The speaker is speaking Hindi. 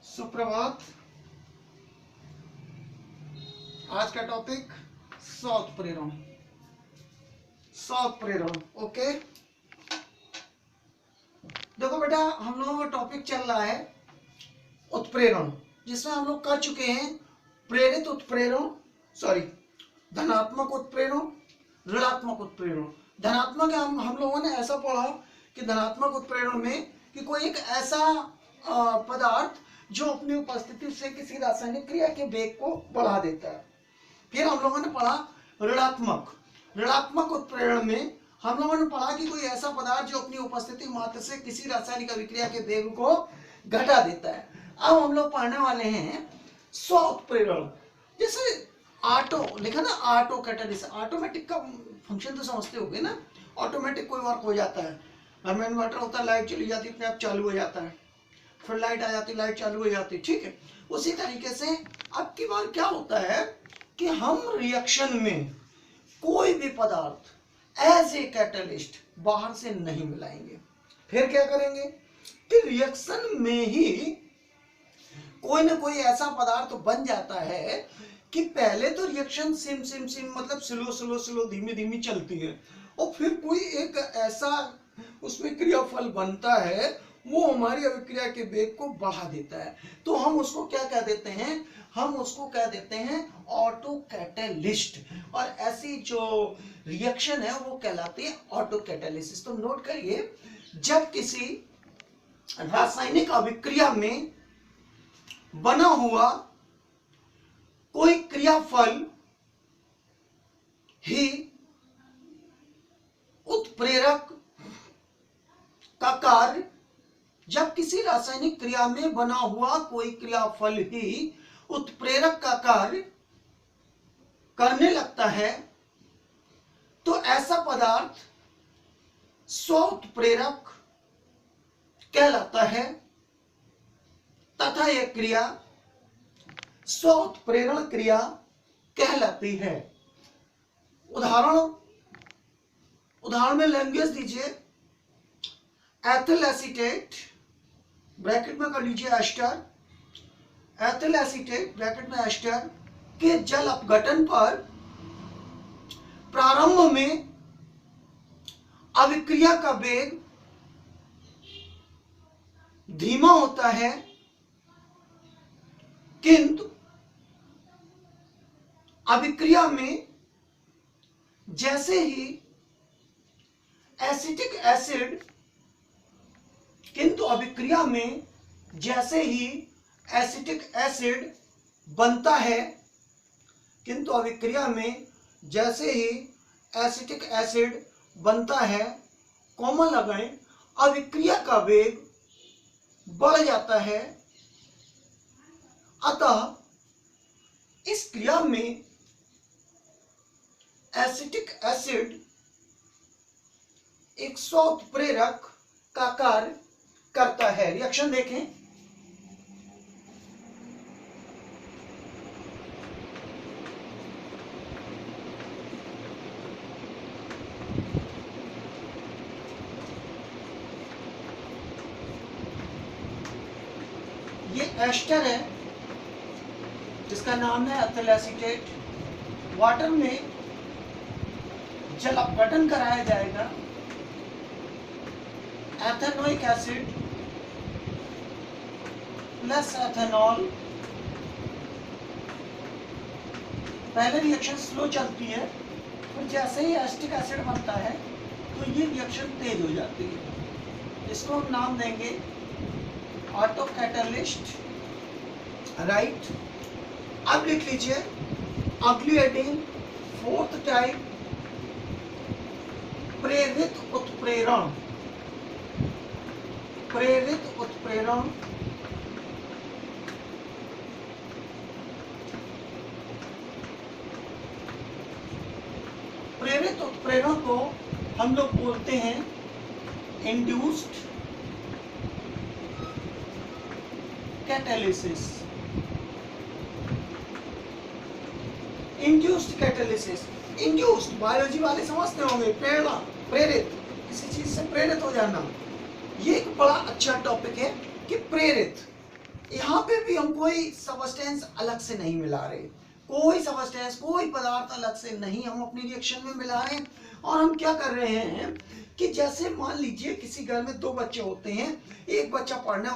सुप्रभात। आज का टॉपिक सौ उत्प्रेरण। ओके, देखो बेटा, हम लोगों का टॉपिक चल रहा है उत्प्रेरण, जिसमें हम लोग कर चुके हैं प्रेरित उत्प्रेरण, धनात्मक उत्प्रेरण, ऋणात्मक उत्प्रेरण। धनात्मक हम लोगों ने ऐसा पढ़ा कि धनात्मक उत्प्रेरण में कि कोई एक ऐसा पदार्थ जो अपनी उपस्थिति से किसी रासायनिक क्रिया के वेग को बढ़ा देता है। फिर हम लोगों ने पढ़ा ऋणात्मक उत्प्रेरण में हम लोगों ने पढ़ा कि कोई ऐसा पदार्थ जो अपनी उपस्थिति मात्र से किसी रासायनिक अभिक्रिया के वेग को घटा देता है। अब हम लोग पढ़ने वाले हैं स्व उत्प्रेरण। जैसे ऑटो लिखा ना, ऑटो कैटालिसिस, ऑटोमेटिक का फंक्शन तो समझते होगे ना। ऑटोमेटिक कोई वर्क हो जाता है, घर में इन्वर्टर होता है, लाइट चली जाती है, अपने आप चालू हो जाता है, फिर लाइट आ जाती, लाइट चालू हो जाती, ठीक है। उसी तरीके से अब की बार क्या होता है कि हम रिएक्शन में कोई भी पदार्थ एज ए कैटलिस्ट बाहर से नहीं मिलाएंगे। फिर क्या करेंगे कि रिएक्शन में ही कोई ना कोई ऐसा पदार्थ बन जाता है कि पहले तो रिएक्शन सिम मतलब स्लो धीमी धीमी चलती है, और फिर कोई एक ऐसा उसमें क्रियाफल बनता है, वो हमारी अभिक्रिया के वेग को बढ़ा देता है। तो हम उसको क्या कह देते हैं, हम उसको कह देते हैं ऑटो कैटालिस्ट। और ऐसी जो रिएक्शन है वो कहलाती है ऑटो कैटालिसिस। तो नोट करिए, जब किसी रासायनिक अभिक्रिया में बना हुआ कोई क्रियाफल ही उत्प्रेरक का कार्य, जब किसी रासायनिक क्रिया में बना हुआ कोई क्रियाफल ही उत्प्रेरक का कार्य करने लगता है, तो ऐसा पदार्थ स्व उत्प्रेरक कहलाता है तथा यह क्रिया स्व उत्प्रेरण क्रिया कहलाती है। उदाहरण में लैंग्वेज दीजिए, एथिल एसीटेट ब्रैकेट में कर लीजिए एस्टर, एथिल एसीटेट ब्रैकेट में एस्टर के जल अपघटन पर प्रारंभ में अभिक्रिया का वेग धीमा होता है, किंतु अभिक्रिया में जैसे ही एसिटिक एसिड एसिटिक एसिड बनता है, कॉमन लगाएं, अभिक्रिया का वेग बढ़ जाता है। अतः इस क्रिया में एसिटिक एसिड एक स्व उत्प्रेरक का कार्य करता है। रिएक्शन देखें, ये एस्टर है जिसका नाम है एथिल एसीटेट। वाटर में जल अपघटन कराया जाएगा, एथेनोइक एसिड प्लस एथेनॉल। पहले रिएक्शन स्लो चलती है, फिर जैसे ही एसिटिक एसिड बनता है तो ये रिएक्शन तेज हो जाती है। इसको हम नाम देंगे ऑटो कैटालिस्ट, राइट। अब लिख लीजिए अगली हेडिंग, फोर्थ टाइप, प्रेरित उत्प्रेरण। प्रेरित उत्प्रेरण को हम लोग बोलते हैं इंड्यूस्ड कैटालिसिस। इंड्यूस्ड बायोलॉजी वाले समझते होंगे, प्रेरणा, प्रेरित, किसी चीज से प्रेरित हो जाना। ये एक बड़ा अच्छा टॉपिक है कि प्रेरित यहाँ पे भी हम कोई सबस्टेंस अलग से नहीं मिला रहे, कोई सबस्टेंस, कोई पदार्थ अलग से नहीं हम अपनी रिएक्शन में मिला रहे हैं। और हम क्या कर रहे हैं कि जैसे मान लीजिए किसी घर में दो बच्चे होते हैं, एक बच्चा पढ़ने